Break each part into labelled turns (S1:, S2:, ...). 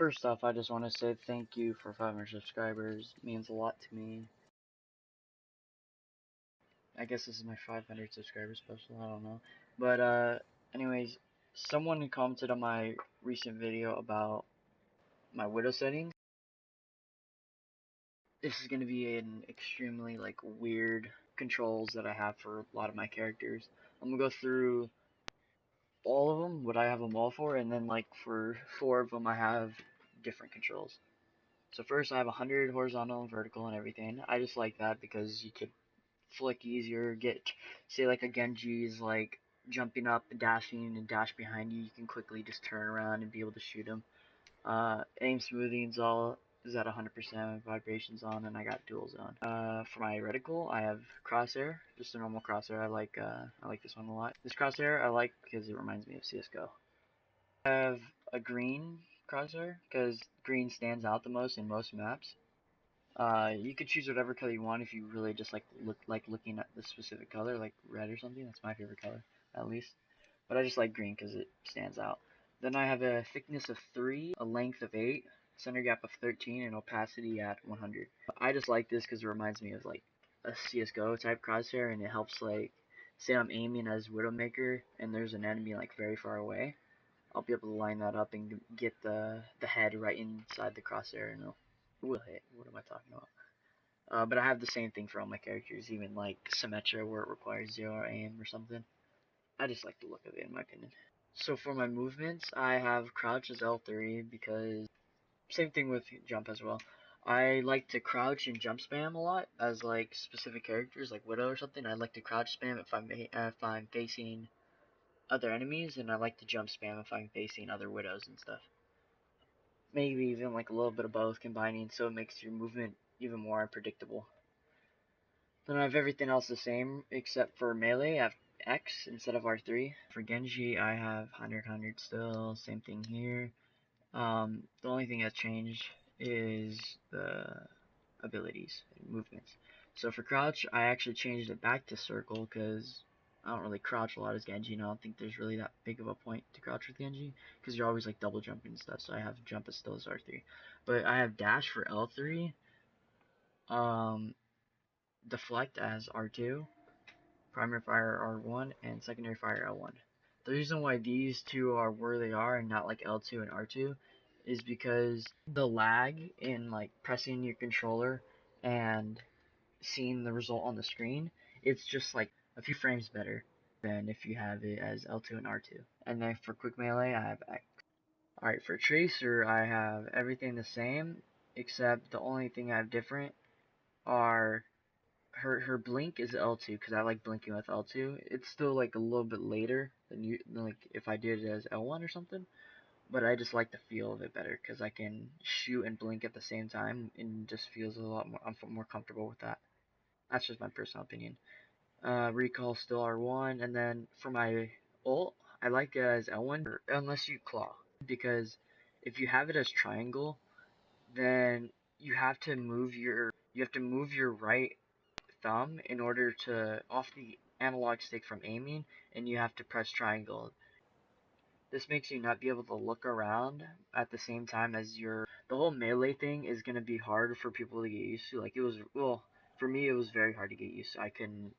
S1: First off, I just want to say thank you for 500 subscribers. It means a lot to me. I guess this is my 500 subscriber special, I don't know. But, anyways, someone commented on my recent video about my widow settings. This is going to be an extremely, weird controls that I have for a lot of my characters. I'm going to go through all of them, what I have them all for, and then, for 4 of them I have different controls. So first I have 100 horizontal and vertical and everything. I just like that because you could flick easier, say a Genji is jumping up and dashing and dash behind you, you can quickly just turn around and be able to shoot him. Aim smoothing is at 100%, vibrations on, and I got dual zone. For my reticle, I have crosshair, just a normal crosshair. I like this one a lot. This crosshair I like because it reminds me of CS:GO. I have a green crosshair because green stands out the most in most maps. You could choose whatever color you want if you really just looking at the specific color, like red or something. That's my favorite color, at least. But I just like green because it stands out. Then I have a thickness of 3, a length of 8, center gap of 13, and opacity at 100. I just like this because it reminds me of a CS:GO type crosshair, and it helps say I'm aiming as Widowmaker and there's an enemy very far away. I'll be able to line that up and get the head right inside the crosshair, and it will hit. What am I talking about? But I have the same thing for all my characters, even Symmetra where it requires 0 aim or something. I just like the look of it, in my opinion. So for my movements, I have crouch as L3 because same thing with jump as well. I like to crouch and jump spam a lot as specific characters like Widow or something. I like to crouch spam if I'm facing other enemies, and I like to jump spam if I'm facing other widows and stuff. Maybe even a little bit of both combining, so it makes your movement even more unpredictable. Then I have everything else the same except for melee. I have X instead of R3. For Genji, I have 100 still. Same thing here. The only thing that's changed is the abilities and movements. So for crouch, I actually changed it back to circle because I don't really crouch a lot as Genji, and I don't think there's really that big of a point to crouch with Genji because you're always double jumping and stuff. So I have jump as still as R3, but I have dash for L3, deflect as R2, primary fire R1, and secondary fire L1. The reason why these two are where they are and not L2 and R2 is because the lag in pressing your controller and seeing the result on the screen, it's just a few frames better than if you have it as L2 and R2. And then for quick melee, I have X. Alright, for Tracer, I have everything the same, except the only thing I have different are her blink is L2 because I like blinking with L2. It's still a little bit later than if I did it as L1 or something, but I just like the feel of it better because I can shoot and blink at the same time, and just feels a lot more. I'm more comfortable with that. That's just my personal opinion. Recall still R1, and then for my ult, I like it as L1 unless you claw, because if you have it as triangle, then you have to move your right thumb in order to off the analog stick from aiming, and you have to press triangle. This makes you not be able to look around at the same time as the whole melee thing is going to be hard for people to get used to. For me it was very hard to get used to. I couldn't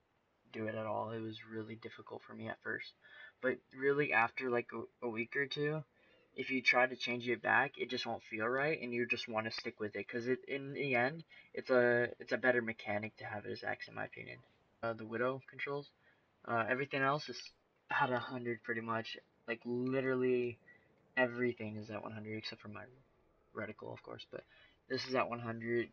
S1: do it at all. It was really difficult for me at first. But really after a week or two, if you try to change it back, it just won't feel right, and you just want to stick with it because in the end, it's a better mechanic to have it as X, in my opinion. The Widow controls, everything else is at 100 pretty much. Literally everything is at 100 except for my reticle, of course. But this is at 100.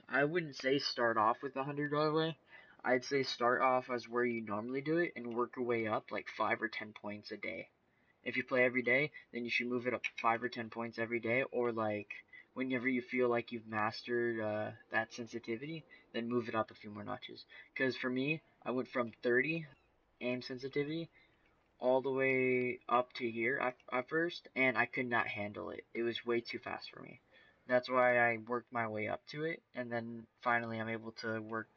S1: I wouldn't say start off with 100 right away. I'd say start off as where you normally do it and work your way up 5 or 10 points a day. If you play every day, then you should move it up 5 or 10 points every day, or whenever you feel like you've mastered that sensitivity, then move it up a few more notches. Because for me, I went from 30 aim sensitivity all the way up to here at first, and I could not handle it. It was way too fast for me. That's why I worked my way up to it, and then finally I'm able to work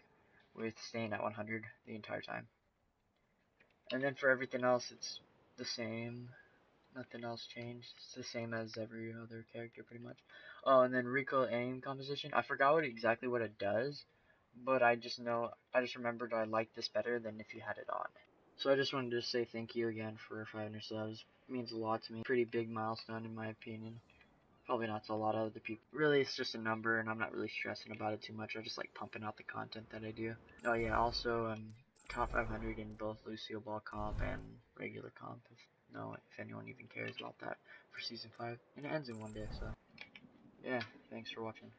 S1: with staying at 100 the entire time. And then for everything else, it's the same. Nothing else changed. It's the same as every other character, pretty much. Oh, and then recoil aim composition. I forgot exactly what it does, but I just remembered I liked this better than if you had it on. So I just wanted to say thank you again for 500 subs. It means a lot to me. Pretty big milestone in my opinion. Probably not to a lot of other people. Really, it's just a number, and I'm not really stressing about it too much. I just like pumping out the content that I do. Oh yeah, also top 500 in both Lucio Ball comp and regular comp. If anyone even cares about that for season 5, and it ends in one day. So yeah, thanks for watching.